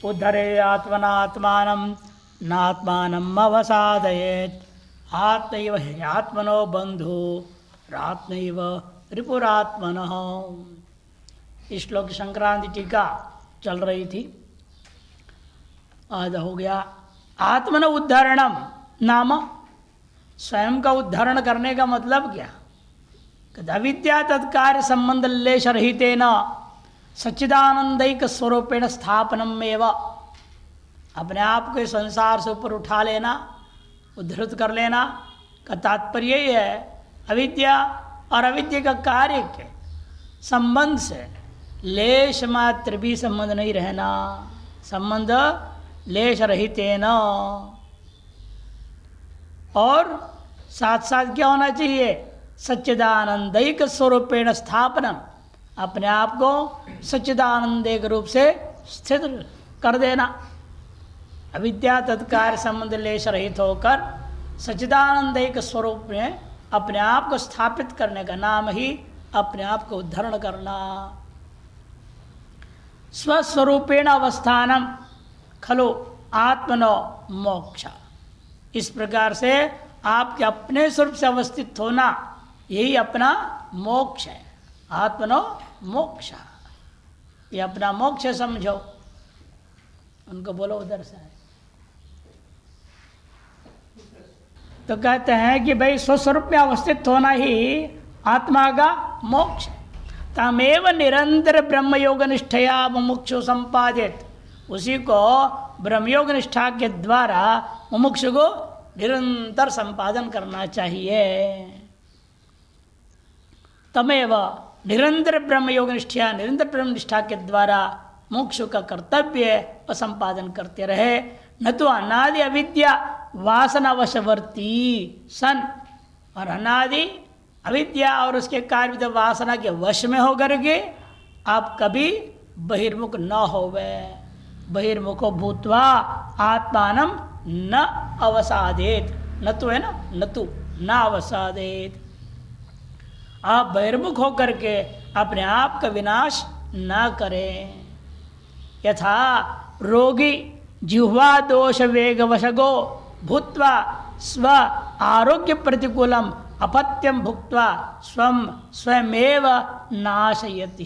उद्धरे आत्मनात्मानं नात्मानम् अवसादयेत् आत्मैव ह्यात्मनो बंधु रात्मैव रिपुरात्मनः। इस श्लोक की संक्रांति टीका चल रही थी, आज हो गया आत्मन उद्धरणम नाम स्वयं का उद्धरण करने का मतलब क्या? अविद्या तत्कार्य संबंध लेश रहितेन सच्चिदानंदैक स्वरूपेण स्थापनम एवं अपने आप को संसार से ऊपर उठा लेना, उद्धृत कर लेना का तात्पर्य ही है अविद्या और अविद्या का कार्य के संबंध से लेश मात्र भी संबंध नहीं रहना, संबंध लेश रहितेन, और साथ साथ क्या होना चाहिए? सच्चिदानंदैक स्वरूपेण स्थापनम, अपने आप को सच्चिदानंद रूप से स्थित कर देना। अविद्या तत्कार्य संबंध लेश रहित होकर सच्चिदानंद स्वरूप में अपने आप को स्थापित करने का नाम ही अपने आप को उद्धरण करना। स्वस्वरूपेण अवस्थानम खलु आत्मनो मोक्ष, इस प्रकार से आपके अपने स्वरूप से अवस्थित होना यही अपना मोक्ष है। आत्मनो मोक्ष, ये अपना मोक्ष समझो। उनको बोलो उधर से। तो कहते हैं कि भाई स्वस्वरूप में अवस्थित होना ही आत्मा का मोक्ष है। तमेव निरंतर ब्रह्मयोग निष्ठया मुमुक्षु संपादित, उसी को ब्रह्मयोग निष्ठा के द्वारा मुमुक्षु को निरंतर संपादन करना चाहिए। तमेव निरंतर ब्रह्मयोग निष्ठा, निरंतर ब्रह्म निष्ठा के द्वारा मोक्ष का कर्तव्य और संपादन करते रहे, न तो अनादि अविद्या वासनावशवर्ती सन, और अनादि अविद्या और उसके कार्य वासना के वश में होकर के आप कभी बहिर्मुख न होवे। बहिर्मुखो भूत्वा आत्मानं न अवसादेत, न तो है ना, न तो न अवसादेत, आप बहिर्मुख होकर के अपने आप का विनाश न करें। यथा रोगी जिह्वा दोष वेग वशगो भूत्वा स्व आरोग्य प्रतिकूलम अपत्यम भुक्त्वा स्वम स्वयमेव नाशयति।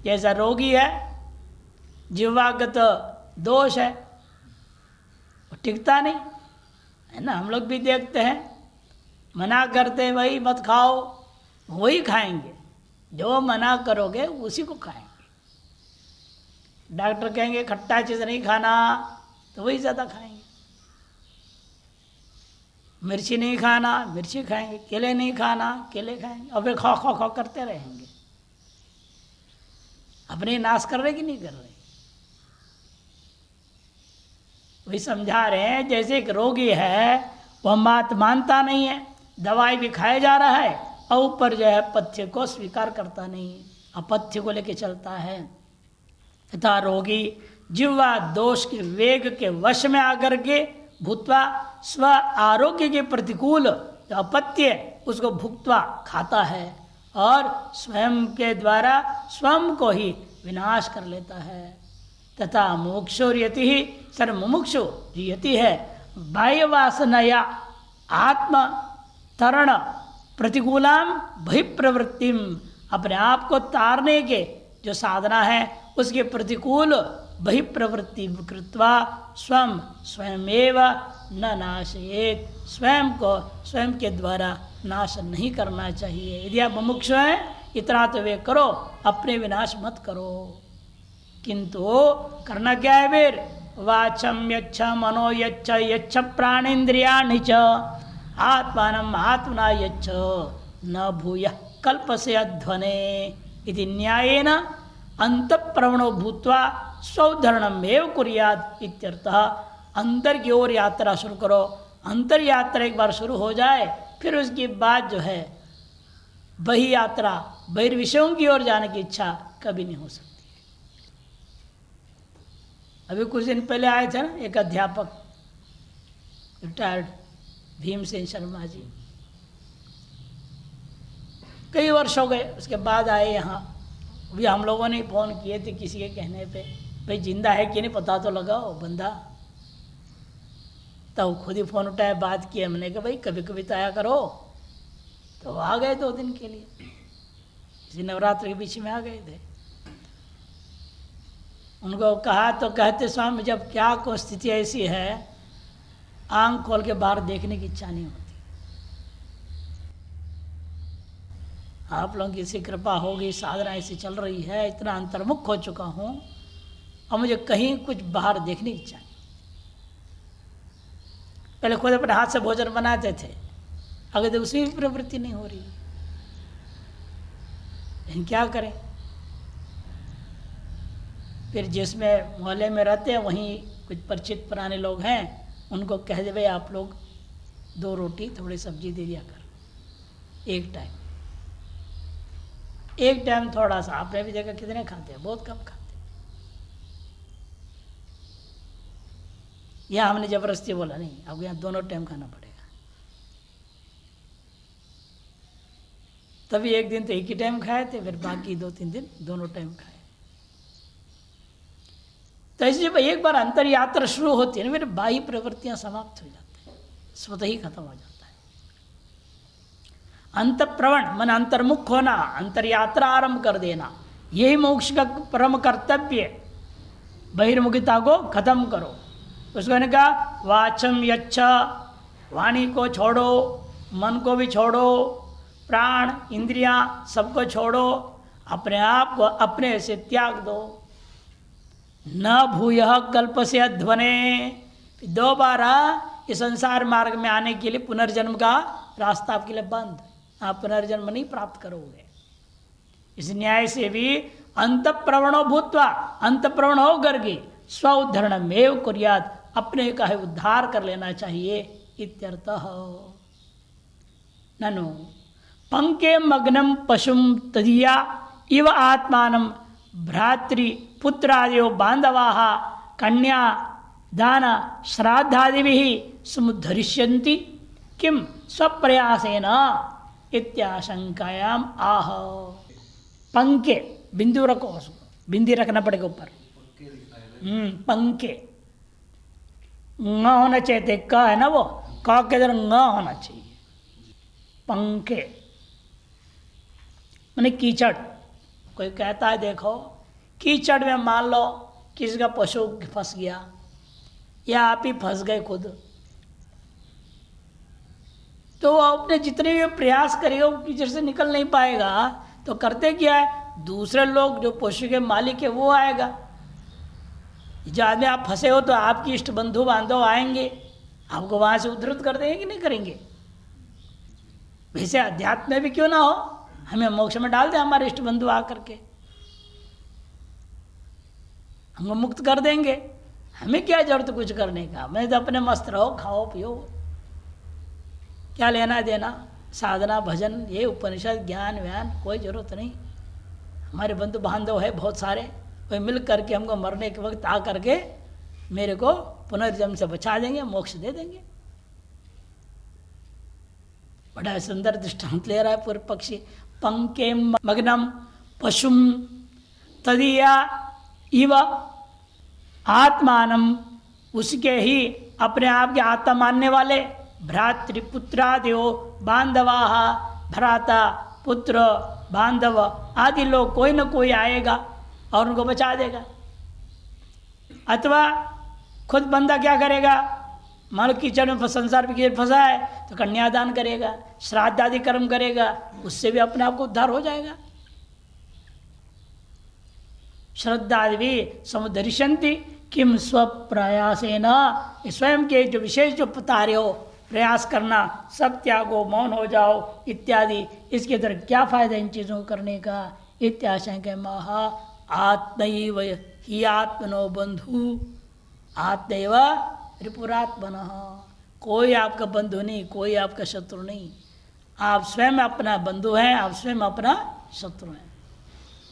जैसा रोगी है, जिह्वागत दोष है, वो टिकता नहीं है ना। हम लोग भी देखते हैं, मना करते हैं वही मत खाओ, वही खाएंगे, जो मना करोगे उसी को खाएंगे। डॉक्टर कहेंगे खट्टा चीज़ नहीं खाना, तो वही ज़्यादा खाएंगे। मिर्ची नहीं खाना, मिर्ची खाएंगे। केले नहीं खाना, केले खाएंगे, और फिर खा खा खा करते रहेंगे। अपने नाश कर रहे कि नहीं कर रहे? वही समझा रहे हैं, जैसे एक रोगी है, वह बात मानता नहीं है, दवाई भी खाया जा रहा है, और ऊपर जो है पथ्य को स्वीकार करता नहीं है, अपथ्य को लेके चलता है। तथा रोगी जिह्वा दोष के वेग के वश में आकर के भूतवा स्व आरोग्य के प्रतिकूल जो अपत्य उसको भुक्तवा खाता है, और स्वयं के द्वारा स्वयं को ही विनाश कर लेता है। तथा मोक्षोर्यति ही सर्वमुमुक्षु यति है बाह्य वासनया आत्म तरण प्रतिकूलाम बहिप्रवृत्तिम, अपने आप को तारने के जो साधना है उसके प्रतिकूल बहिप्रवृत्ति कृत्वा स्वयं स्वयमेव न नाशयेत, स्वयं को स्वयं के द्वारा नाश नहीं करना चाहिए। यदि आप मुमुक्षु हैं इतना तो वे करो, अपने विनाश मत करो। किंतु करना क्या है फिर? वाचम यच्छ मनो यच्छ यच्छ प्राणेन्द्रियाणि च आत्मानम् आत्मना यच्छ न भूयः कल्पसे अध्वने इति न्यायेन अंतःप्रवणो भूत्वा स्वोद्धरणमेव कुर्यात् इत्यर्थः। अंतर की ओर यात्रा शुरू करो। अंतर यात्रा एक बार शुरू हो जाए, फिर उसके बाद जो है बहि यात्रा बहिर्विषयों की ओर जाने की इच्छा कभी नहीं हो सकती। अभी कुछ दिन पहले आए थे ना एक अध्यापक, रिटायर्ड भीमसेन शर्मा जी, कई वर्ष हो गए, उसके बाद आए यहाँ। अभी हम लोगों ने फ़ोन किए थे किसी के कहने पे, भाई जिंदा है कि नहीं पता तो लगाओ बंदा। तब खुद ही फ़ोन उठाया, बात की हमने कहा भाई कभी कभी तो आया करो। तो आ गए 2 दिन के लिए, इसी नवरात्र के बीच में आ गए थे। उनको कहा तो कहते स्वामी जब क्या को स्थिति ऐसी है, आंख खोल के बाहर देखने की इच्छा नहीं होती। आप लोगों की ऐसी कृपा होगी, साधना ऐसी चल रही है, इतना अंतर्मुख हो चुका हूँ, और मुझे कहीं कुछ बाहर देखने की इच्छा नहीं। पहले खुद अपने हाथ से भोजन बनाते थे, अगर तो उसमें भी प्रवृत्ति नहीं हो रही, लेकिन क्या करें। फिर जिसमें मोहल्ले में रहते हैं वहीं कुछ परिचित पुराने लोग हैं, उनको कह दे भाई आप लोग 2 रोटी थोड़ी सब्जी दे दिया कर एक टाइम थोड़ा सा। आपने भी देखा कितने खाते हैं, बहुत कम खाते हैं। यहाँ हमने जबरदस्ती बोला नहीं, आपको यहाँ दोनों टाइम खाना पड़ेगा। तभी एक दिन तो एक ही टाइम खाए थे, फिर बाकी 2-3 दिन दोनों टाइम खाए। तो ऐसे जब एक बार अंतर यात्रा शुरू होती है ना, फिर बाह्य प्रवृत्तियां समाप्त हो जाती हैं, स्वतः ही खत्म हो जाता है। अंत प्रवण मन अंतर्मुख होना, अंतर यात्रा आरंभ कर देना, यही मोक्ष का परम कर्तव्य है। बहिर्मुखिता को खत्म करो। उसको ने कहा वाचम यच्छ, वाणी को छोड़ो, मन को भी छोड़ो, प्राण इंद्रियां सबको छोड़ो, अपने आप को अपने से त्याग दो। न भूयः कल्प से अध्वने, दोबारा इस संसार मार्ग में आने के लिए पुनर्जन्म का रास्ता आपके लिए बंद, आप पुनर्जन्म नहीं प्राप्त करोगे। इस न्याय से भी अंत प्रवणो भूत्वा, अंत प्रवण हो करके स्व उद्धरण में कुर्यात, अपने का है उद्धार कर लेना चाहिए। इत्यर्थः ननु पंके मग्नम पशुम तदीया इव आत्मानं भ्रातृ पुत्रादयो बांधवाः कन्या दान श्राद्धादिभिः समुद्धरिष्यन्ति किम स्वप्रयासेन इत्याशंकायाम आह। पंके बिंदु रखो, बिंदी रखना पड़ेगा ऊपर। पंके न होना चाहिए, क है ना वो, क के इधर न होना चाहिए। पंके माने कीचड़। कोई कहता है देखो कीचड़ में मान लो किसी का पशु फंस गया या आप ही फंस गए खुद, तो वो अपने जितने भी प्रयास करेगा वो कीचड़ से निकल नहीं पाएगा। तो करते क्या है, दूसरे लोग जो पशु के मालिक है वो आएगा। जो आदमी आप फंसे हो तो आपकी इष्ट बंधु बांधव आएंगे, आपको वहां से उद्धृत कर देंगे कि नहीं करेंगे। वैसे अध्यात्म में भी क्यों ना हो, हमें मोक्ष में डाल दे हमारे इष्ट बंधु आकर के, हमको मुक्त कर देंगे। हमें क्या जरूरत कुछ करने का, मैं तो अपने मस्त रहो, खाओ पियो, क्या लेना देना। साधना भजन ये उपनिषद ज्ञान व्यान कोई जरूरत नहीं। हमारे बंधु बांधव है बहुत सारे, वे मिल करके हमको मरने के वक्त आ करके मेरे को पुनर्जन्म से बचा देंगे, मोक्ष दे देंगे। बड़ा सुंदर दृष्टांत ले रहा है पूर्व पक्षी। पंके मग्नम पशुम तदीया इव आत्मानम, उसके ही अपने आप के आत्मा मानने वाले भ्रातृपुत्रादयो बांधवाः, भ्राता पुत्र बांधव आदि लोग कोई न कोई आएगा और उनको बचा देगा। अथवा खुद बंदा क्या करेगा, मान लो कीचड़ में संसार में कीचड़ फंसा है तो कन्यादान करेगा, श्राद्ध आदि कर्म करेगा, उससे भी अपने आप को उद्धार हो जाएगा। श्रद्धादि भी समुद्धरिष्यन्ति किम स्वप्रयासेन, स्वयं के जो विशेष जो बता रहे हो प्रयास करना, सब त्यागो, मौन हो जाओ इत्यादि, इसके अंदर क्या फायदा इन चीज़ों को करने का। इत्याशंका महा आत्मैव ही आत्मनो बंधु आत्मैव रिपुरात्मनः, कोई आपका बंधु नहीं, कोई आपका शत्रु नहीं, आप स्वयं अपना बंधु हैं, आप स्वयं अपना शत्रु हैं।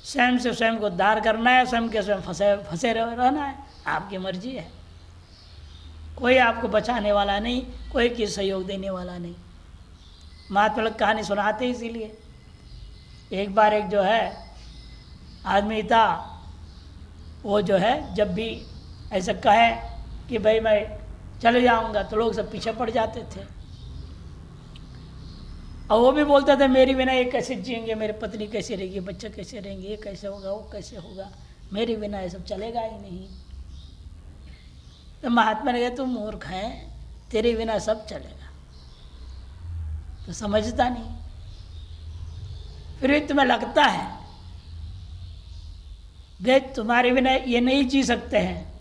स्वयं से स्वयं को उद्धार करना है, स्वयं के स्वयं फंसे रहना है, आपकी मर्जी है। कोई आपको बचाने वाला नहीं, कोई की सहयोग देने वाला नहीं। महात्मा लोग कहानी सुनाते इसीलिए। एक बार एक जो है आदमी था, वो जो है जब भी ऐसा कहें कि भाई मैं चले जाऊंगा तो लोग सब पीछे पड़ जाते थे। और वो भी बोलते थे मेरी बिना ये कैसे जिएंगे, मेरी पत्नी कैसे रहेगी, बच्चे कैसे रहेंगे, ये कैसे होगा, वो कैसे होगा, मेरी बिना ये सब चलेगा ही नहीं। तो महात्मा ने कहा तुम मूर्ख हैं, तेरे बिना सब चलेगा। तो समझता नहीं, फिर भी तुम्हें लगता है वे तुम्हारे बिना ये नहीं जी सकते हैं,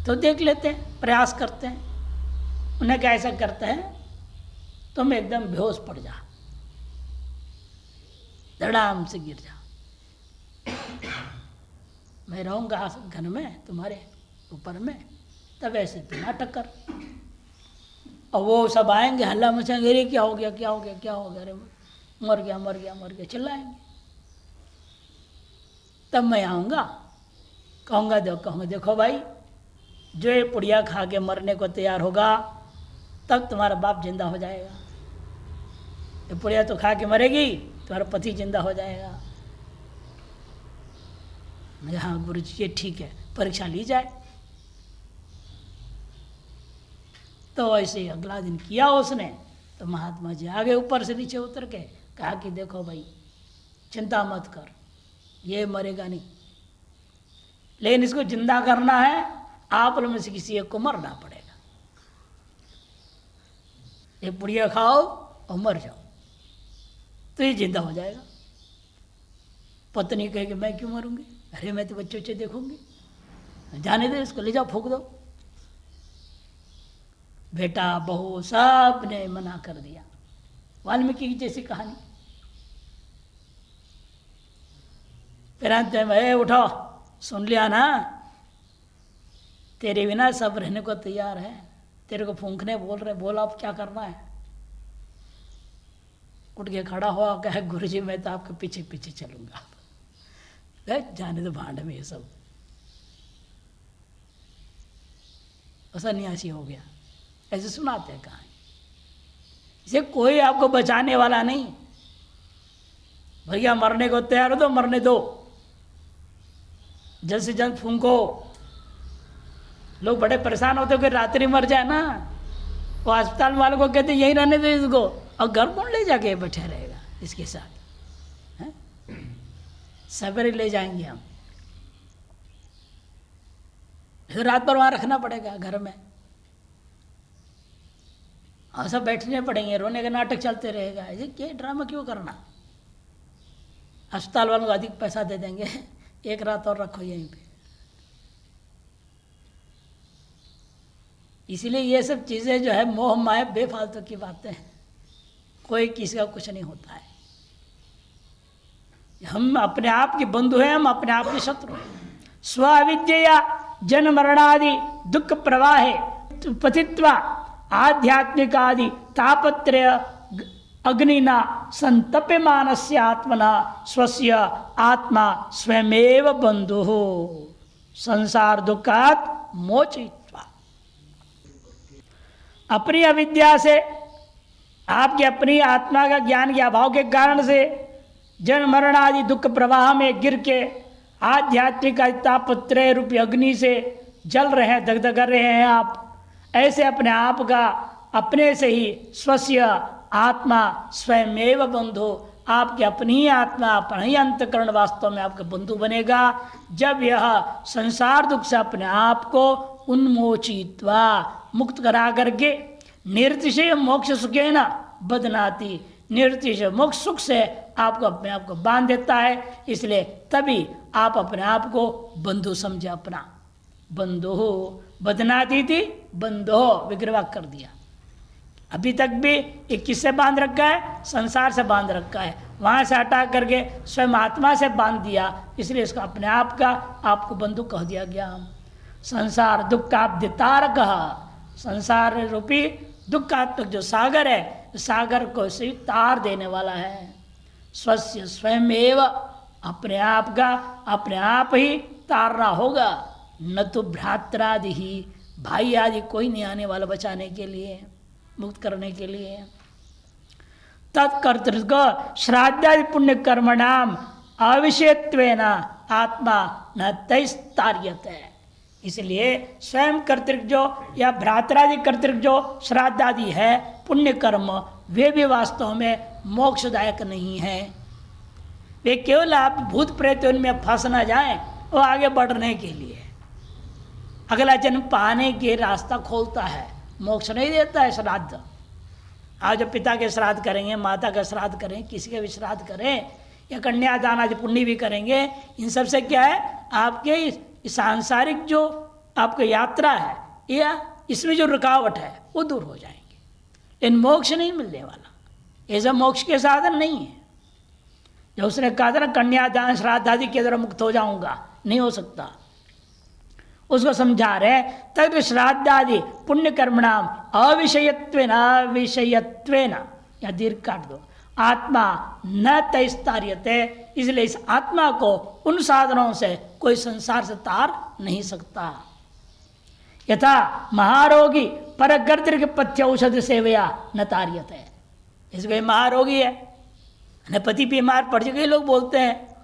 तो देख लेते हैं, प्रयास करते हैं। उन्हें क्या ऐसा करते हैं तुम एकदम बेहोश पड़ जा, धड़ाम से गिर जा, मैं रहूंगा घर में तुम्हारे ऊपर में, तब ऐसे तू नाटक कर। और वो सब आएंगे, हल्ला मचाएंगे, अरे क्या हो गया, क्या हो गया, क्या हो गया, अरे मर गया मर गया मर गया, चिल्लाएंगे। तब मैं आऊँगा, कहूँगा देखो भाई, जो ये पुड़िया खा के मरने को तैयार होगा तब तुम्हारा बाप जिंदा हो जाएगा। ये पुड़िया तो खा के मरेगी, तुम्हारा पति जिंदा हो जाएगा। हाँ गुरु जी ये ठीक है, परीक्षा ली जाए। तो ऐसे ही अगला दिन किया उसने। तो महात्मा जी आगे ऊपर से नीचे उतर के कहा कि देखो भाई चिंता मत कर, ये मरेगा नहीं, लेकिन इसको जिंदा करना है, आप लोग में से किसी एक को मरना पड़ेगा। ये पुड़िया खाओ और मर जाओ तो ये जिंदा हो जाएगा। पत्नी कहेगी मैं क्यों मरूंगी, अरे मैं तो बच्चे बच्चे देखूंगी, जाने दे इसको, ले जाओ फूंक दो। बेटा बहू सब ने मना कर दिया। वाल्मीकि की जैसी कहानी। फिर अंत में उठो, सुन लिया ना, तेरे बिना सब रहने को तैयार है, तेरे को फूंकने बोल रहे, बोला अब क्या करना है। उठ के खड़ा हुआ, कहे गुरुजी मैं तो आपके पीछे पीछे चलूंगा। जाने दो भांड में ये सब, सन्यासी हो गया। ऐसे सुनाते हैं कहानी। इसे कोई आपको बचाने वाला नहीं। भैया मरने को तैयार हो तो मरने दो, जल्द से जल्द फूंको। लोग बड़े परेशान होते कि रात्रि मर जाए ना, वो अस्पताल वालों को कहते यहीं रहने दो इसको, और घर कौन ले जाके बैठे रहेगा इसके साथ, सवेरे ले जाएंगे हम, फिर रात भर वहां रखना पड़ेगा घर में, और सब बैठने पड़ेंगे, रोने का नाटक चलते रहेगा। ऐसे क्या ड्रामा क्यों करना। अस्पताल वालों को अधिक पैसा दे देंगे, एक रात और रखो यहीं पे। इसीलिए ये सब चीज़ें जो है मोह माया बेफालतू की बातें हैं, कोई किसी का कुछ नहीं होता है। हम अपने आप के बंधु हैं, हम अपने आप के शत्रु हैं। स्वविद्या जन्म मरणादि दुख प्रवाहे पतित्वा आध्यात्मिकादि तापत्रय अग्निना संतप्यमानस्य आत्मना स्वस्य आत्मा स्वयमेव बंधु संसार दुखात् मोचयित्वा। अपनी अविद्या से, आपकी अपनी आत्मा का ज्ञान के अभाव के कारण से जन्म मरण आदि दुख प्रवाह में गिर के आध्यात्मिक तापत्रय रूपी अग्नि से जल रहे हैं, दगदग कर रहे हैं आप। ऐसे अपने आप का अपने से ही स्वस्य आत्मा स्वयमेव बंधु, आपकी अपनी ही आत्मा, अपना ही अंतकरण वास्तव में आपका बंधु बनेगा जब यह संसार दुख से अपने आप को उन्मोचित्वा मुक्त करा करके निर्तिशय मोक्ष सुखेन बदनाति, निर्तिशय मोक्ष सुख से आपको अपने आप को बांध देता है। इसलिए तभी आप अपने आप को बंधु समझे, अपना बंधु बदनाती थी, बंधो विग्रह कर दिया। अभी तक भी एक किससे बांध रखा है, संसार से बांध रखा है, वहां से हटा करके स्वयं आत्मा से बांध दिया, इसलिए इसको अपने आप का आपको बंधु कह दिया गया। संसार दुख का दितार कहा, संसार रूपी दुखात्मक जो सागर है, सागर को से तार देने वाला है। स्वस्य स्वयं एव, अपने आप का अपने आप ही तारना होगा, न तो भ्रात्रादि ही, भाई आदि कोई नहीं आने वाला बचाने के लिए, मुक्त करने के लिए। तत्कर्तृत्व श्राद्धादि पुण्य कर्मणाम अविषयत्वेन आत्मा न तैस्तार्यते। इसलिए स्वयं कर्तृक जो या भ्रातरादि कर्तृक जो श्राद्ध आदि है पुण्य कर्म, वे भी वास्तव में मोक्षदायक नहीं है। वे केवल आप भूत प्रेत उनमें फंस न जाए वो आगे बढ़ने के लिए अगला जन्म पाने के रास्ता खोलता है, मोक्ष नहीं देता है श्राद्ध। आज जो पिता के श्राद्ध करेंगे, माता का श्राद्ध करें, किसी का भी श्राद्ध करें या कन्यादान आदि पुण्य भी करेंगे, इन सब से क्या है आपके सांसारिक जो आपकी यात्रा है या इसमें जो रुकावट है वो दूर हो जाएंगे, लेकिन मोक्ष नहीं मिलने वाला। ऐसा मोक्ष के साधन नहीं है। जो उसने कहा था ना कन्यादान श्राद्ध आदि के द्वारा मुक्त हो जाऊंगा, नहीं हो सकता। उसको समझा रहे तब श्राद्ध आदि पुण्य कर्मणाम अविषयत्वेन या दीर्घ काट दो आत्मा न तैस्तार्यते। इसलिए इस आत्मा को उन साधनों से कोई संसार से तार नहीं सकता। यथा महारोगी परगर्दृ के पथ्य औषध सेवया न तार्यते। इसको महारोगी है न, पति बीमार पड़ जाए, लोग बोलते हैं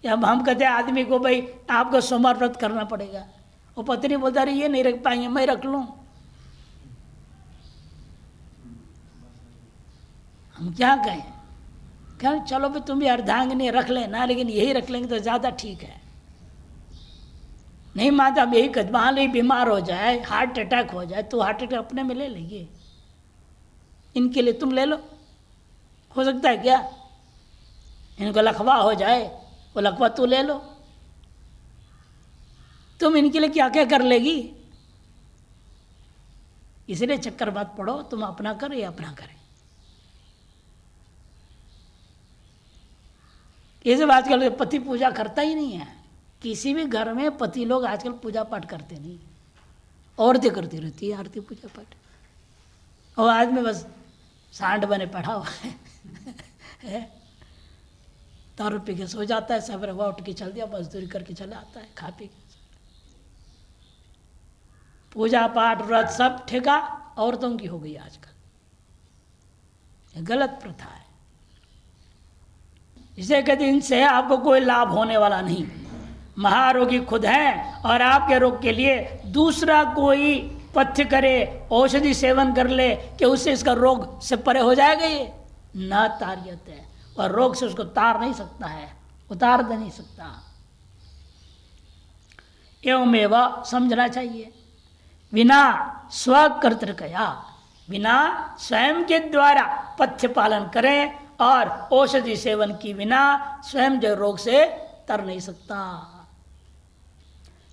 या हम कहते हैं आदमी को भाई आपको सोमवार व्रत करना पड़ेगा, वो पत्नी बोलता रही ये नहीं रख पाएंगे, मैं रख लूं। हम क्या कहें, क्या चलो भी तुम भी अर्धांगिनी रख लेना, लेकिन यही रख लेंगे तो ज़्यादा ठीक है। नहीं माता हम यही कहते, मान लो बीमार हो जाए, हार्ट अटैक हो जाए तो हार्ट अटैक अपने में ले लेंगे, इनके लिए तुम ले लो, हो सकता है क्या? इनको लकवा हो जाए, वो लकवा तू ले लो, तुम इनके लिए क्या क्या कर लेगी? इसलिए चक्कर मत पड़ो, तुम अपना करो या अपना करें। ये सब आजकल पति पूजा करता ही नहीं है। किसी भी घर में पति लोग आजकल पूजा पाठ करते नहीं, औरतें करती रहती है आरती पूजा पाठ, और आदमी बस सांड बने पड़ा हुआ है दारू पी के सो जाता है, सवेरे हुआ उठ के चल दिया, मजदूरी करके चला आता है, खा पी के। पूजा पाठ व्रत सब ठेका औरतों की हो गई आजकल, ये गलत प्रथा है। इसे कहते इनसे आपको कोई लाभ होने वाला नहीं। महारोगी खुद हैं और आपके रोग के लिए दूसरा कोई पथ्य करे, औषधि सेवन कर ले कि उससे इसका रोग से परे हो जाएगा, ये न तार्यते है, और रोग से उसको तार नहीं सकता है, उतार दे नहीं सकता। एवं समझना चाहिए बिना स्वकर्तृकया, बिना स्वयं के द्वारा पथ्य पालन करें और औषधि सेवन की बिना स्वयं जो रोग से तर नहीं सकता।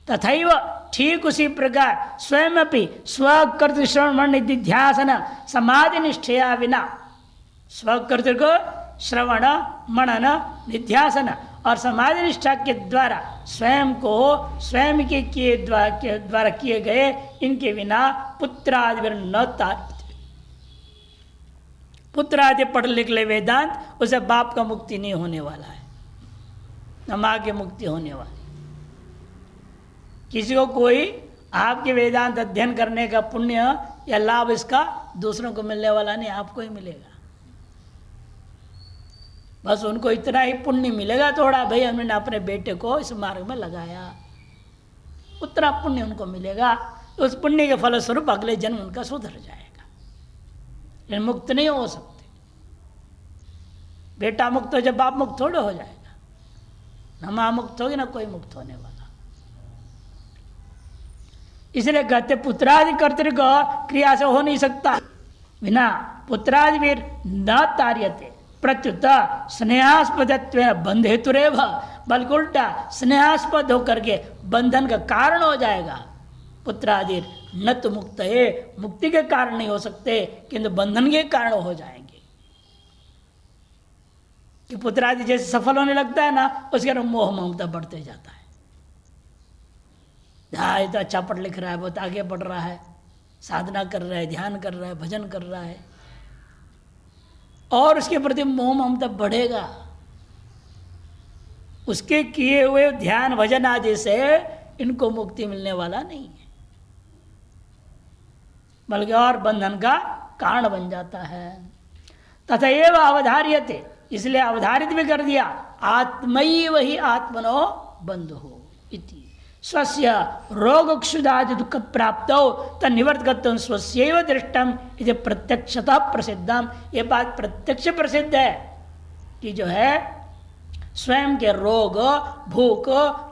तथैव ठीक उसी प्रकार स्वयं अपनी स्वकर्तृ श्रवण निधिध्यासन समाधि निष्ठया बिना, स्वकर्तृ को श्रवण मनन निध्यासन और समाधि निष्ठा के द्वारा स्वयं को स्वयं के द्वारा किए गए इनके बिना पुत्र आदि न तार। पुत्र आदि पढ़ लिख ले वेदांत, उसे बाप का मुक्ति नहीं होने वाला है, न माँ की मुक्ति होने वाली। किसी को कोई आपके वेदांत अध्ययन करने का पुण्य या लाभ इसका दूसरों को मिलने वाला नहीं, आपको ही मिलेगा। बस उनको इतना ही पुण्य मिलेगा थोड़ा, भाई हमने अपने बेटे को इस मार्ग में लगाया, उतना पुण्य उनको मिलेगा। तो उस पुण्य के फलस्वरूप अगले जन्म उनका सुधर जाएगा, लेकिन मुक्त नहीं हो सकते। बेटा मुक्त हो जब बाप मुक्त थोड़े हो जाएगा, न माँ मुक्त होगी ना कोई मुक्त होने वाला। इसलिए कहते पुत्रादि कर्तृक क्रिया से हो नहीं सकता, बिना पुत्रादि वीर न तार्यते। प्रत्युत स्नेहास्पद बंध हेतुरेव, बल्कि उल्टा स्नेहास्पद होकर के बंधन का कारण हो जाएगा। पुत्रादि न तो मुक्त है, मुक्ति के कारण नहीं हो सकते, किंतु बंधन के कारण हो जाएंगे। कि पुत्रादि जैसे सफल होने लगता है ना, उसके कारण मोह ममता बढ़ते जाता है। हाँ ये तो अच्छा पढ़ लिख रहा है, बहुत आगे बढ़ रहा है, साधना कर रहा है, ध्यान कर रहा है, भजन कर रहा है, और उसके प्रति मोह ममता बढ़ेगा। उसके किए हुए ध्यान भजन आदि से इनको मुक्ति मिलने वाला नहीं है, बल्कि और बंधन का कारण बन जाता है। तथा एवं अवधार्यते, इसलिए अवधारित भी कर दिया, आत्मैव ही आत्मनो बंधु इति स्वस्य रोगक्षुदादि दुख प्राप्त तनिवर्तकत्व स्वस्यैव दृष्टम इति प्रत्यक्षतः प्रसिद्धम। ये बात प्रत्यक्ष प्रसिद्ध है कि जो है स्वयं के रोग, भूख,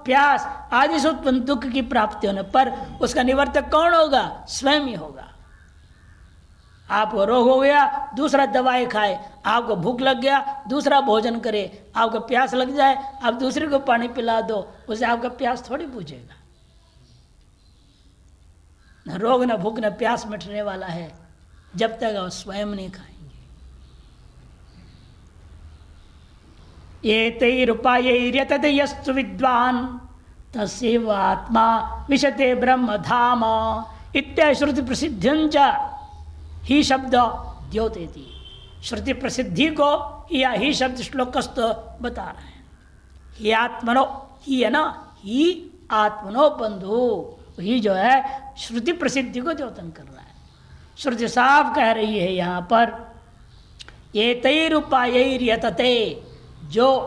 प्यास आदि से उत्पन्न दुख की प्राप्ति होने पर उसका निवर्तक कौन होगा? स्वयं ही होगा। आपको रोग हो गया, दूसरा दवाई खाए, आपको भूख लग गया, दूसरा भोजन करे, आपको प्यास लग जाए, आप दूसरे को पानी पिला दो, उससे आपका प्यास थोड़ी बुझेगा। न रोग न भूख न प्यास मिटने वाला है जब तक आप स्वयं नहीं खाएंगे। एतैरुपायैर्यतते यस्तु विद्वान् तस्यैव आत्मा विशते ब्रह्म धाम इत्यादि श्रुति प्रसिद्धिंच ही शब्द द्योतेति। श्रुति प्रसिद्धि को या ही शब्द श्लोकस्थ बता रहे हैं। ही आत्मनो, ही है ना, ही आत्मनो बंधु, ही जो है श्रुति प्रसिद्धि को द्योतन कर रहा है। श्रुति साफ कह रही है यहाँ पर एतैरुपायैर्यतते, जो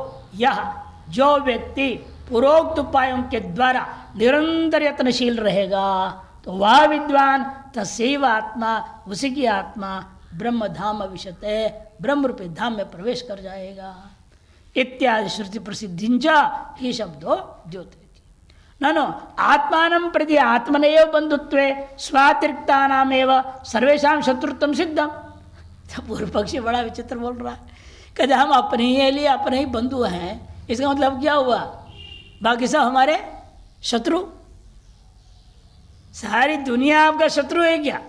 व्यक्ति पूर्वोक्त उपायों के द्वारा निरंतर यत्नशील रहेगा तो वह विद्वान तस्यैव आत्मा, उसी की आत्मा ब्रह्म धाम विशते, ब्रह्म रूपी धाम में प्रवेश कर जाएगा। इत्यादि श्रुति प्रसिद्धिंच ही शब्दो द्योतेति। ननु आत्मानं प्रति आत्मनैव बंधुत्वे स्वातिरिक्तानामेव सर्वेषां शत्रुत्वं सिद्धम। पूर्व पक्षी बड़ा विचित्र बोल रहा है, कहते हम अपने ही लिए अपने ही बंधु हैं, इसका मतलब क्या हुआ? बाकी सब हमारे शत्रु? सारी दुनिया आपका शत्रु है क्या?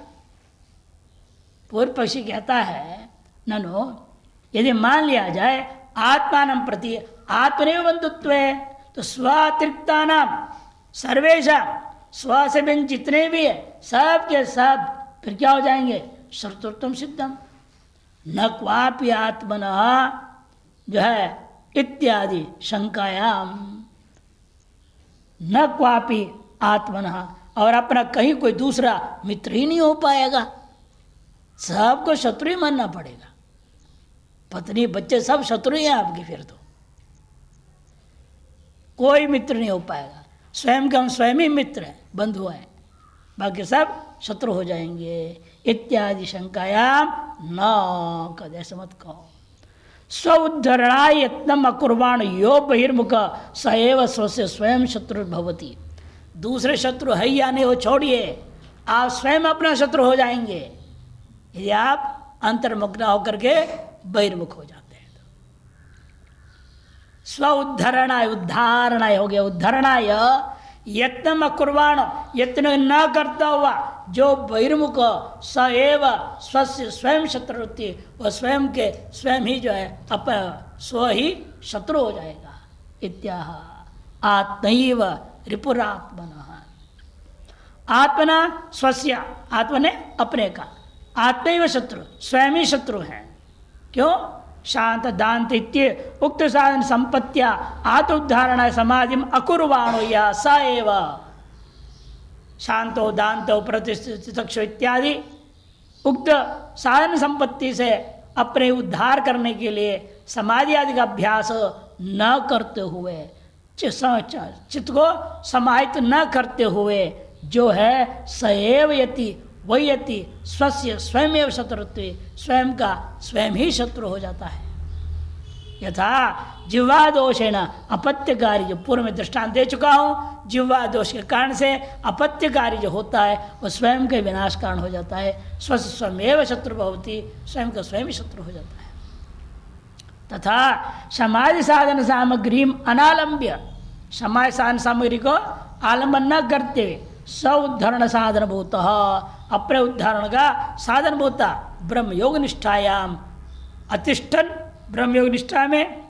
पूर्व पक्षी कहता है ननो, यदि मान लिया जाए आत्मानं प्रति आत्मनेव बंधुत्व है तो स्वातिरिक्तानां सर्वेशा, स्व से बिन जितने भी है सब के सब फिर क्या हो जाएंगे? शत्रुत्वं सिद्धम। न क्वापि आत्मना जो है इत्यादि शंकायाम, न क्वापि आत्मना, और अपना कहीं कोई दूसरा मित्र ही नहीं हो पाएगा, सबको शत्रु ही मानना पड़ेगा। पत्नी बच्चे सब शत्रु ही हैं आपके, फिर तो कोई मित्र नहीं हो पाएगा। स्वयं के हम स्वयं ही मित्र हैं, बंधु हैं, बाकी सब शत्रु हो जाएंगे। इत्यादि शंकायाम न, कद ऐसा मत कहो। स्व उद्धरणाय यत्नम अकुर्वाण यो बहिर्मुख स एव स्वस्य स्वयं शत्रु भवति। दूसरे शत्रु है या नहीं वो छोड़िए, आप स्वयं अपना शत्रु हो जाएंगे यदि आप अंतर्मुख न होकर के बहिर्मुख हो जाते हैं। स्व उद्धरणाय, उद्धारणाय हो गया, उद्धरणाय यत्न अकुर्वाण, यत्न न करता हुआ जो बहिर्मुख स एव स्वस्य स्वयं शत्रुति, वह स्वयं के स्वयं ही जो है स्व ही शत्रु हो जाएगा। इत्याह आत्मैव रिपुरात्मनः, आत्मना स्वस्य, आत्मा ने अपने का, आत्मैव शत्रु, स्वयं ही शत्रु है। क्यों? शांत दांत इत्य उक्त साधन संपत्तिया आत्मोद्धारण समाधि अकुर्वाणो या स एव। शांतो दांतो प्रतिष्ठित इत्यादि उक्त साधन संपत्ति से अपने उद्धार करने के लिए समाधि आदि का अभ्यास न करते हुए, चित्त को समाहित न करते हुए जो है सएव यति वही यति स्वस्य स्वयं शत्रुत्व, स्वयं का स्वयं ही शत्रु हो जाता है। यथा जिह्वा दोषेण अपत्य कार्य, जो पूर्व में दृष्टांत दे चुका हूँ, जिह्वा दोष के कारण से अपत्य कार्य जो होता है वह स्वयं के विनाश कारण हो जाता है। स्वस्य स्वयं शत्रु भवति, स्वयं का स्वयं शत्रु हो जाता है। तथा समाधि साधन सामग्री अनालंब्य, समाधि साधन सामग्री को आलंबन न करते हुए स उद्धरण साधन भूत, अपने उद्धारण का साधन भूता ब्रह्म योग निष्ठायाम अतिष्ठन, ब्रह्म योग निष्ठा में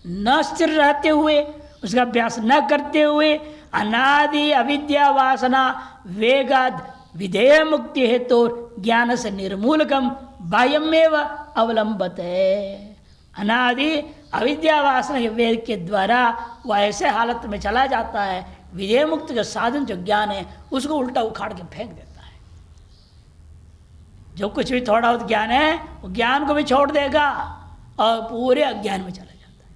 न स्थिर रहते हुए, उसका अभ्यास न करते हुए अनादि अविद्या वासना वेगाद विधेय मुक्ति हेतु ज्ञान से निर्मूलकम बाह्यमेव अवलंबते। अनादि अविद्या वासना के वेग के द्वारा वह ऐसे हालत में चला जाता है, विधेय मुक्ति का साधन जो ज्ञान है उसको उल्टा उखाड़ के फेंक देता है। जो कुछ भी थोड़ा बहुत ज्ञान है वो ज्ञान को भी छोड़ देगा और पूरे अज्ञान में चला जाता है।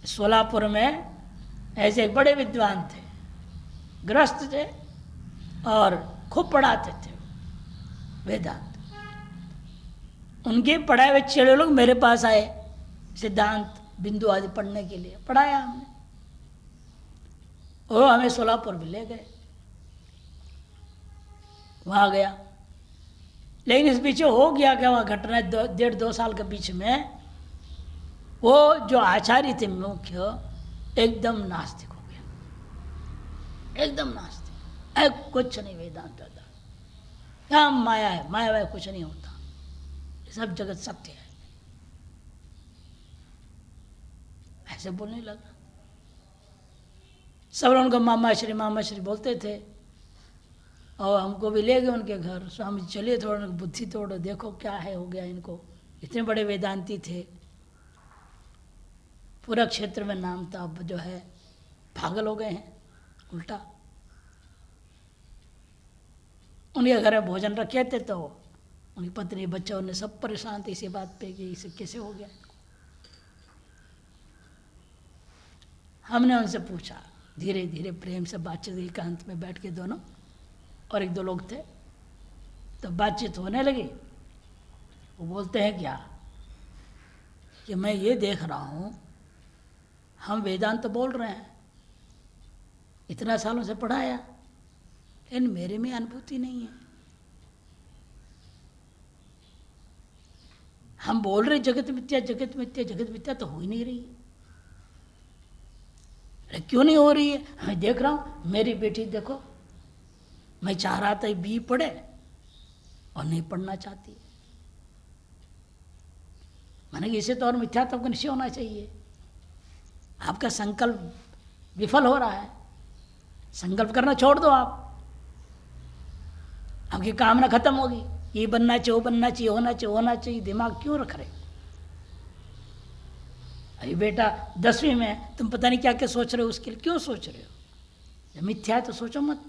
सोलापुर में ऐसे एक बड़े विद्वान थे, गृहस्थ थे और खूब पढ़ाते थे वेदांत। उनके पढ़ाए हुए चेले लोग मेरे पास आए सिद्धांत बिंदु आदि पढ़ने के लिए, पढ़ाया हमने और हमें सोलापुर भी ले गए, वहाँ गया। लेकिन इस पीछे हो गया क्या, वहाँ घटना 1.5-2 साल के बीच में वो जो आचार्य थे मुख्य एकदम नास्तिक हो गया, एकदम नास्तिक। कुछ नहीं वेदांत क्या माया है, माया वाया कुछ नहीं होता, सब जगत सत्य है, ऐसे बोलने लगा। सब उनको मामा श्री बोलते थे और हमको भी ले गए उनके घर। स्वामी जी चलिए थोड़ा बुद्धि तोड़ो, देखो क्या है हो गया इनको। इतने बड़े वेदांती थे, पूरा क्षेत्र में नाम था, अब जो है पागल हो गए हैं उल्टा। उनके घर में भोजन रखे थे तो उनकी पत्नी बच्चों ने सब परेशान थे इसी बात पे कि इसे कैसे हो गया। हमने उनसे पूछा, धीरे धीरे प्रेम से बातचीत, एकांत में बैठ के दोनों और 1-2 लोग थे, तो बातचीत होने लगी। वो बोलते हैं क्या कि मैं ये देख रहा हूँ, हम वेदांत तो बोल रहे हैं, इतना सालों से पढ़ाया, लेकिन मेरे में अनुभूति नहीं है। हम बोल रहे जगत मिथ्या जगत मिथ्या जगत मिथ्या, तो हो ही नहीं रही है। क्यों नहीं हो रही है? मैं देख रहा हूँ, मेरी बेटी देखो, मैं चाह रहा था बी पढ़े और नहीं पढ़ना चाहती। माने कि इसे तो और मिथ्यात्व का निश्चय होना चाहिए। आपका संकल्प विफल हो रहा है, संकल्प करना छोड़ दो आप, आपकी कामना खत्म होगी। ये बनना चाहिए, वो बनना चाहिए, होना चाहिए, होना चाहिए, दिमाग क्यों रख रहे? अभी बेटा 10वीं में, तुम पता नहीं क्या क्या सोच रहे हो, उसके लिए क्यों सोच रहे हो? जब मिथ्या है तो सोचो मत।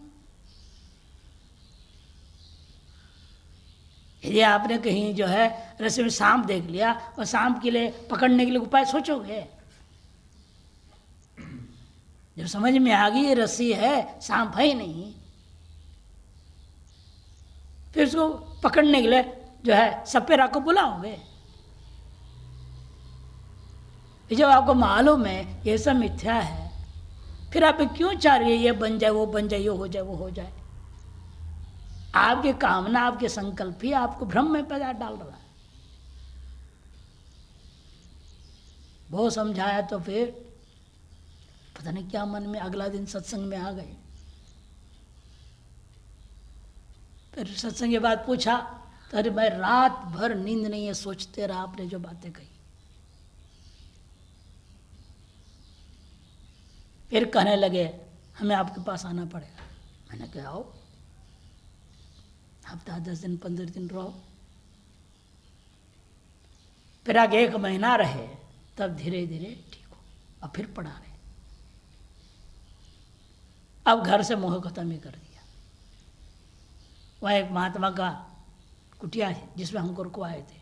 यदि आपने कहीं जो है रस्सी में सांप देख लिया और सांप के लिए पकड़ने के लिए उपाय सोचोगे, जब समझ में आ गई ये रस्सी है, सांप है ही नहीं, फिर उसको पकड़ने के लिए जो है सपेरा को बुलाओगे। जब आपको मालूम है ये सब मिथ्या है, फिर आप क्यों चाह रही है ये बन जाए, वो बन जाए, ये हो जाए, वो हो जाए? आपकी कामना, आपके संकल्प ही आपको भ्रम में पैदा डाल रहा है। बहुत समझाया तो फिर पता नहीं क्या मन में, अगला दिन सत्संग में आ गए। फिर सत्संग के बाद पूछा तो अरे मैं रात भर नींद नहीं है, सोचते रहा आपने जो बातें कही। फिर कहने लगे हमें आपके पास आना पड़ेगा। मैंने कहा आओ, हफ्ता 10 दिन 15 दिन रहो। फिर आगे 1 महीना रहे, तब धीरे धीरे ठीक हो, अब फिर पढ़ा रहे। अब घर से मोह खत्म ही कर दिया। वह एक महात्मा का कुटिया है जिसमें हमको रुकवाए थे,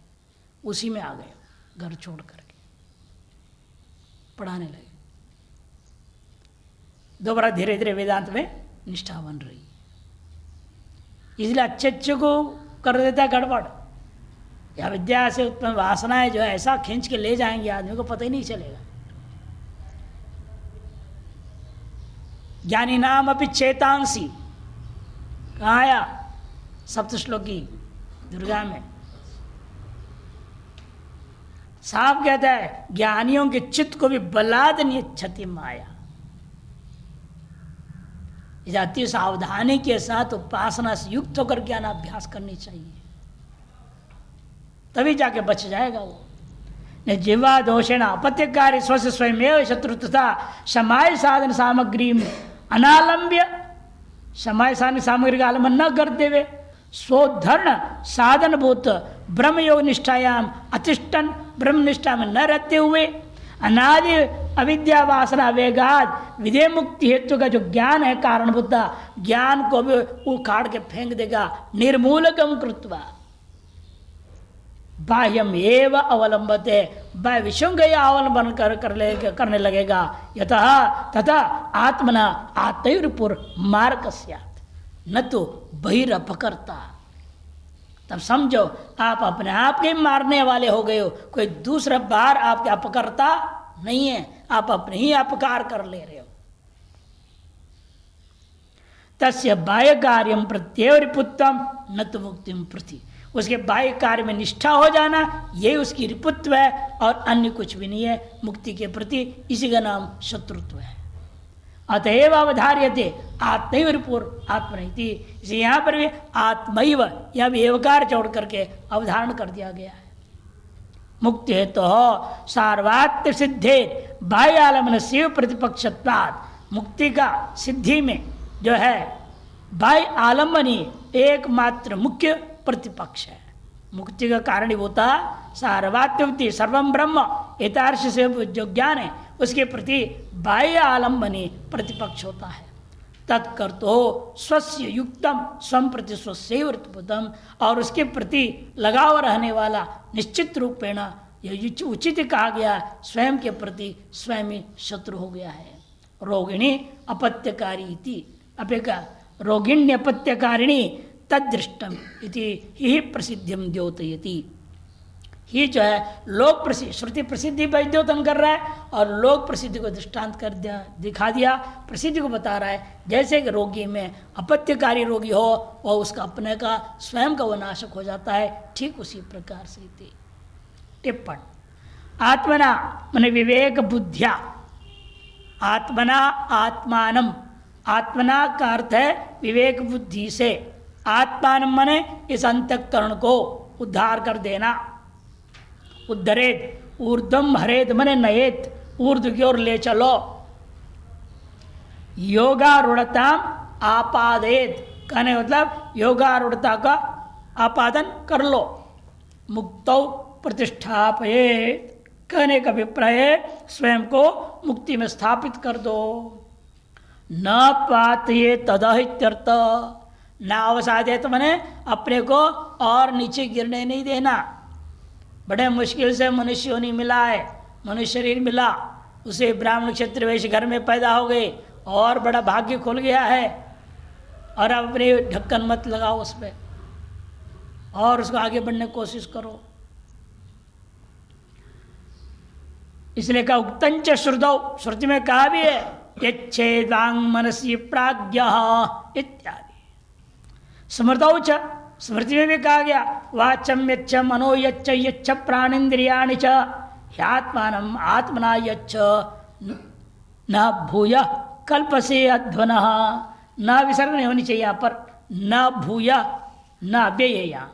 उसी में आ गए, घर छोड़ करके पढ़ाने लगे। दोबारा धीरे धीरे वेदांत में निष्ठा बन रही। इसलिए अच्छे अच्छे को कर देता है गड़बड़। या विद्या से उत्पन्न वासनाएं जो है ऐसा खींच के ले जाएंगे आदमी को पता ही नहीं चलेगा। ज्ञानी नाम अपि चेतांसी, कहाँ आया? सप्तश्लोकी दुर्गा में साफ कहता है ज्ञानियों के चित्त को भी बलादनीय क्षति माया। अति सावधानी के साथ उपासना से युक्त होकर ज्ञानाभ्यास करनी चाहिए, तभी जाके बच जाएगा वो। न जीवा दोषेण अपत्यकारी स्वस्य स्वयमेव शत्रु तथा समाय साधन सामग्री में अनालंब्य, समाय साधन सामग्री का आलम्बन न करते हुए स्वधर्ण साधन भूत ब्रह्म योग निष्ठायाम अतिष्ठन ब्रह्म निष्ठा में न रहते हुए अनादि अविद्या वासना वेगाद विधेय मुक्ति हेतु का जो ज्ञान है कारणभूता, ज्ञान को भी उखाड़ के फेंक देगा। निर्मूलकम कृत्वा, बाह्यम एव अवलंबते, बाह्य विषयों का यह अवलंबन करने लगेगा। यतः तथा आत्मना आत्मैर्पुर मार्ग स्यात् न तो बहिरपकर्ता। तब समझो आप अपने आप के मारने वाले हो गए हो, कोई दूसरा बार आपके अपकर्ता नहीं है, आप अपने ही अपकार कर ले रहे हो। तस्य बाह्य कार्यम प्रत्येवरिपुत्वम न तो मुक्तिम प्रति, उसके बाह्य कार्य में निष्ठा हो जाना यही उसकी रिपुत्व है और अन्य कुछ भी नहीं है मुक्ति के प्रति, इसी का नाम शत्रुत्व है। अतएव अवधार्यते आत्मैव रिपुर आत्मनिति, इसे यहाँ पर भी आत्मैव यह भी एवकार जोड़ करके अवधारण कर दिया गया है। मुक्ति है तो सार्वात्म सिद्धे बाह्य आलम्बन शिव प्रतिपक्षत्वात्, मुक्ति का सिद्धि में जो है बाह्य आलम्बनी एकमात्र मुख्य प्रतिपक्ष है। मुक्ति का कारण होता सार्वात्मति सर्वम ब्रह्म यथार्थ से जो ज्ञान है उसके प्रति बाह्य आलम्बनी प्रतिपक्ष होता है। तत्कर्तो स्वस्य युक्तम स्वम प्रति स्वस्यैवृतम, और उसके प्रति लगाव रहने वाला निश्चित रूपेण यह उचित कहा गया स्वयं के प्रति स्वयं ही शत्रु हो गया है। रोगिणी अपत्यकारी इति अपेक्षा रोगिण्य अपत्यकारिणी तदृष्टम इति ही प्रसिद्धिम द्योतयति। ही जो है लोक प्रसिद्ध श्रुति प्रसिद्धि पर द्योतन कर रहा है और लोक प्रसिद्धि को दृष्टांत कर दिया, दिखा दिया, प्रसिद्धि को बता रहा है। जैसे कि रोगी में अपत्यकारी रोगी हो वह उसका अपने का स्वयं का वो नाशक हो जाता है, ठीक उसी प्रकार से थी। टिप्पण आत्मना मन विवेक बुद्धिया, आत्मना आत्मानम, आत्मना का अर्थ है विवेक बुद्धि से, आत्मान मने इस अंतःकरण को उद्धार कर देना। उद्धरेत ऊर्ध्वम हरेत मने नयेत, ऊर्ध्व की ओर ले चलो। योगारूढ़ताम आपादेत, कहने मतलब योगारूढ़ता का आपादन कर लो। मुक्तौ प्रतिष्ठापयेत, कहने का अभिप्राय स्वयं को मुक्ति में स्थापित कर दो। न पातये तदहित्यर्थ, ना अवसादे तो मैंने अपने को और नीचे गिरने नहीं देना। बड़े मुश्किल से मनुष्य योनि मिला है, मनुष्य शरीर मिला, उसे ब्राह्मण क्षेत्र वैश्य घर में पैदा हो गए और बड़ा भाग्य खुल गया है, और अब अपने ढक्कन मत लगाओ उस पर और उसको आगे बढ़ने की कोशिश करो। इसलिए कहा उक्तंच श्रुतौ, श्रुति में कहा भी है यच्छेदांग मनसी प्राज्ञ इत्यादि। स्मृतौ च, स्मृति में भी कहा गया वाचम यच्छ मनो यच्छ यच्छ प्राणेन्द्रियाणि च ह्यात्मानम् आत्मना यच्छ न भूय कल्पसे अध्वनः, न विसर्ग नहीं होनी चाहिए यहाँ पर, न भूय न अव्यय यहाँ,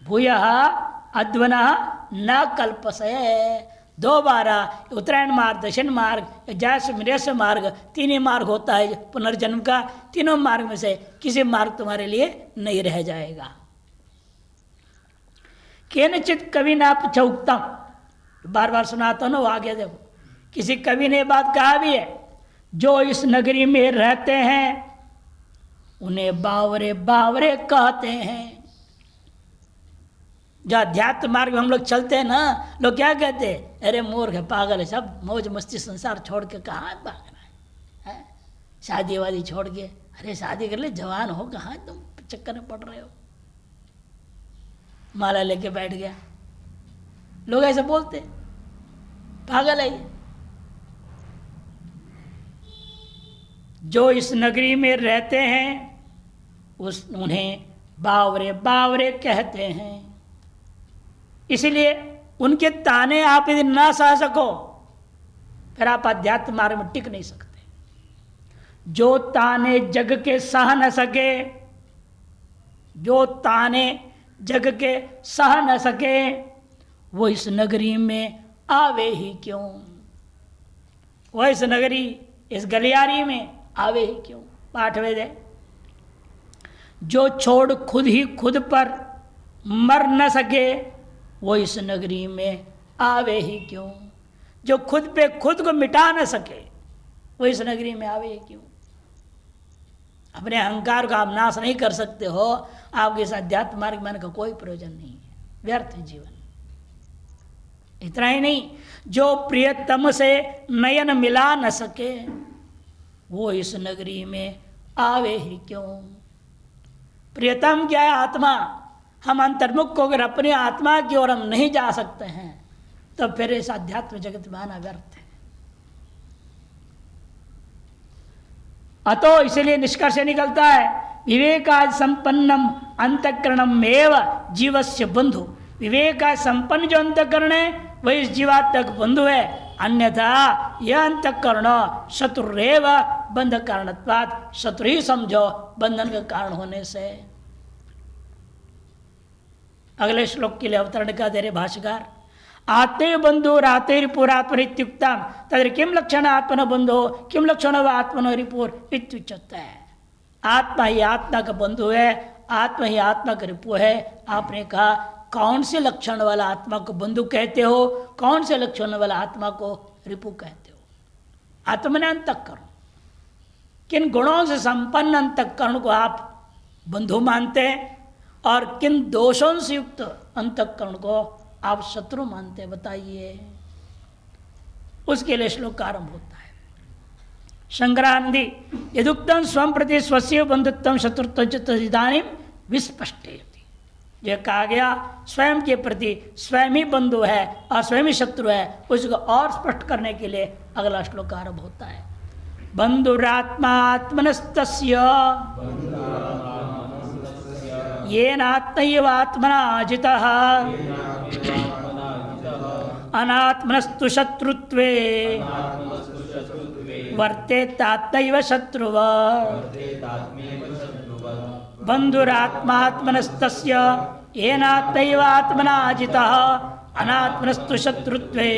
भूय अध्वनः न कल्पसे। दो बारा उत्तरायण मार्ग, दक्षिण मार्ग, जैसे मार्ग, तीन ही मार्ग होता है पुनर्जन्म का। तीनों मार्ग में से किसी मार्ग तुम्हारे लिए नहीं रह जाएगा। केनचित कवि नाप चौकतम, बार बार सुनाता हूं ना, वो आगे देखो। किसी कवि ने बात कहा भी है, जो इस नगरी में रहते हैं उन्हें बावरे बावरे कहते हैं। जो अध्यात्म मार्ग में हम लोग चलते हैं ना, लोग क्या कहते हैं, अरे मूर्ख है, पागल है, सब मौज मस्ती संसार छोड़ के कहाँ भागना है, शादी वादी छोड़ के, अरे शादी कर ले, जवान हो, कहाँ तुम चक्कर में पड़ रहे हो, माला लेके बैठ गया। लोग ऐसे बोलते, पागल है ये। जो इस नगरी में रहते हैं उन्हें बावरे बावरे कहते हैं। इसलिए उनके ताने आप यदि ना सह सको फिर आप अध्यात्म मार्ग में टिक नहीं सकते। जो ताने जग के सह न सके, जो ताने जग के सह न सके वो इस नगरी में आवे ही क्यों, वो इस नगरी, इस गलियारी में आवे ही क्यों। पाठ वेद है, जो छोड़ खुद ही खुद पर मर न सके वो इस नगरी में आवे ही क्यों। जो खुद पे खुद को मिटा न सके वो इस नगरी में आवे ही क्यों। अपने अहंकार का आप नाश नहीं कर सकते हो, आपके इस अध्यात्म मार्ग में आने का कोई प्रयोजन नहीं है, व्यर्थ है जीवन। इतना ही नहीं, जो प्रियतम से नयन मिला न सके वो इस नगरी में आवे ही क्यों। प्रियतम क्या है? आत्मा। हम अंतर्मुख होकर अपनी आत्मा की ओर हम नहीं जा सकते हैं, तो फिर इस अध्यात्म जगत में आना व्यर्थ है। अतो इसलिए निष्कर्ष निकलता है, विवेकाद संपन्नम अंतःकरणम एव जीवस्य बंधु। विवेकाद संपन्न जो अंतःकरण है वही इस जीवात्मा का बंधु है। अन्यथा यह अंतःकरण शत्रुरेव बंध कारणत्वात्, शत्रु ही समझो बंधन का कारण होने से। अगले श्लोक के लिए अवतरण का दे रहे भाष्यकार, आत्मे बंधु रात्रिपुरात्मनित्युक्तम तद्र किम लक्षण आत्मन बंधु किम लक्षण व आत्मन रिपुर इत्युच्यते है। आत्मा ही आत्मा का बंधु है, आत्मा ही आत्मा का रिपु है। आपने कहा कौन से लक्षण वाला आत्मा को बंधु कहते हो, कौन से लक्षण वाला आत्मा को रिपु कहते हो? आत्मा ने अंतःकरण, किन गुणों से संपन्न अंतःकरण को आप बंधु मानते हैं और किन दोषों से युक्त अंतःकरण को आप शत्रु मानते हैं? बताइए। उसके लिए श्लोक आरंभ होता है। शंकरानंदी यदुक्तम स्वयं प्रति स्वस्य बंधुत्व शत्रुत्व इदानीं विस्पष्टे। यह कहा गया स्वयं के प्रति स्वयं ही बंधु है और स्वयं ही शत्रु है, उसको और स्पष्ट करने के लिए अगला श्लोक आरंभ होता है। बंधुरात्मात्मनस्तस्य येनात्मैव आत्मना जितः अनात्मनस्तु शत्रुत्वे वर्तेतात्मैव शत्रुवत्। बंधुरात्मात्मनस्तस्य येनात्मैव आत्मना जितः अनात्मनस्तु शत्रुत्वे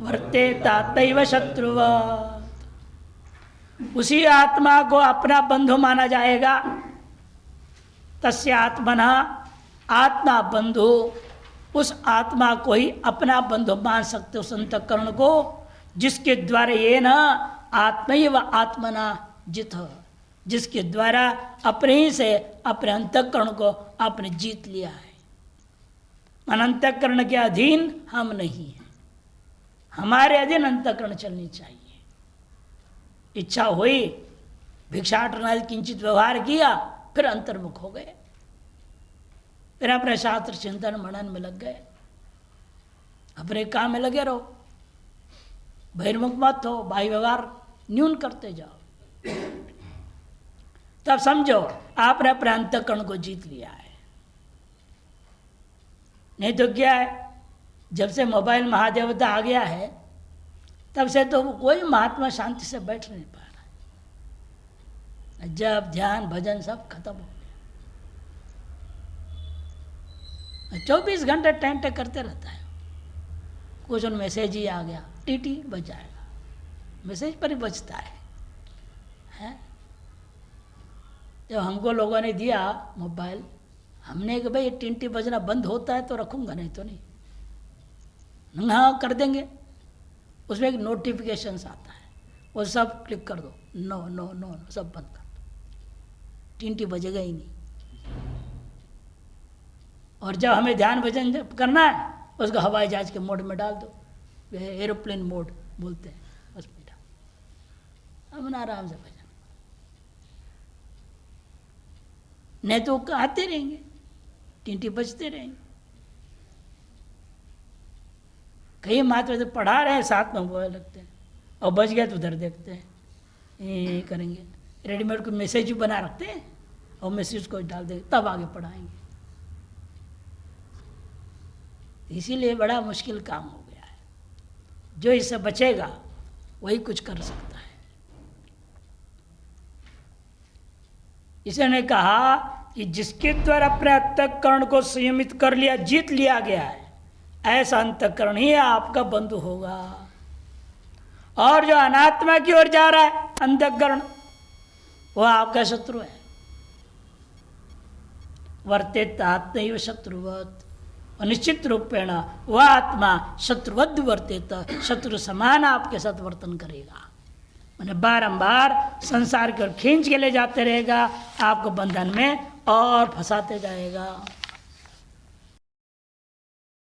वर्तेतात्मैव शत्रुवत्। उसी आत्मा को अपना बंधु माना जाएगा। तस्य आत्मना, आत्मा बंधु, उस आत्मा को ही अपना बंधु मान सकते, उस अंतःकरण को जिसके द्वारा ये न आत्मैव आत्मना जित, जिसके द्वारा अपने ही से अपने अंतःकरण को आपने जीत लिया है। अंतःकरण के अधीन हम नहीं हैं, हमारे अधीन अंतःकरण चलनी चाहिए। इच्छा हुई, भिक्षाटनादि किंचित व्यवहार किया, फिर अंतर्मुख हो गए, फिर अपने शास्त्र चिंतन मनन में लग गए, अपने काम में लगे रहो, बहिर्मुख मत हो, बाह्य व्यवहार न्यून करते जाओ। तब समझो आपने अपने अंतःकरण को जीत लिया है। नहीं तो क्या है, जब से मोबाइल महादेवता आ गया है तब से तो कोई महात्मा शांति से बैठ नहीं पा रहा है। जब ध्यान भजन सब खत्म हो गया, 24 घंटे टेंटे करते रहता है। कुछ उन मैसेज ही आ गया, टीटी बज जाएगा, मैसेज पर ही बजता है। जब हमको लोगों ने दिया मोबाइल, हमने कि भाई टिंटी बजना बंद होता है तो रखूंगा, नहीं तो नहीं। हाँ कर देंगे, उसमें एक नोटिफिकेशंस आता है, वो सब क्लिक कर दो, नो नो नो नो सब बंद कर दो, टिंटी बजेगा ही नहीं। और जब हमें ध्यान भजन करना है उसको हवाई जहाज के मोड में डाल दो, एरोप्लेन मोड बोलते हैं, बस बेटा हम आराम से भजन। नहीं तो आते रहेंगे, टिंटी बजते रहेंगे। कई मात्र तो पढ़ा रहे हैं, साथ में मोबाइल लगते हैं, और बज गया तो उधर देखते हैं, ये करेंगे। रेडीमेड को मैसेज बना रखते हैं और मैसेज को डाल देंगे, तब आगे पढ़ाएंगे। इसीलिए बड़ा मुश्किल काम हो गया है। जो इससे बचेगा वही कुछ कर सकता है। इसने कहा कि जिसके द्वारा अपने अंतःकरण को संयमित कर लिया, जीत लिया गया है, ऐसा अंतःकरण ही आपका बंधु होगा। और जो अनात्मा की ओर जा रहा है अंतःकरण, वह आपका शत्रु है। वर्तेत आत्मैव शत्रुवत्, और निश्चित रूपेण वह आत्मा शत्रुवद् वर्तेत, शत्रु समान आपके साथ वर्तन करेगा। मैंने बारंबार संसार की ओर खींच के ले जाते रहेगा, आपको बंधन में और फंसाते जाएगा।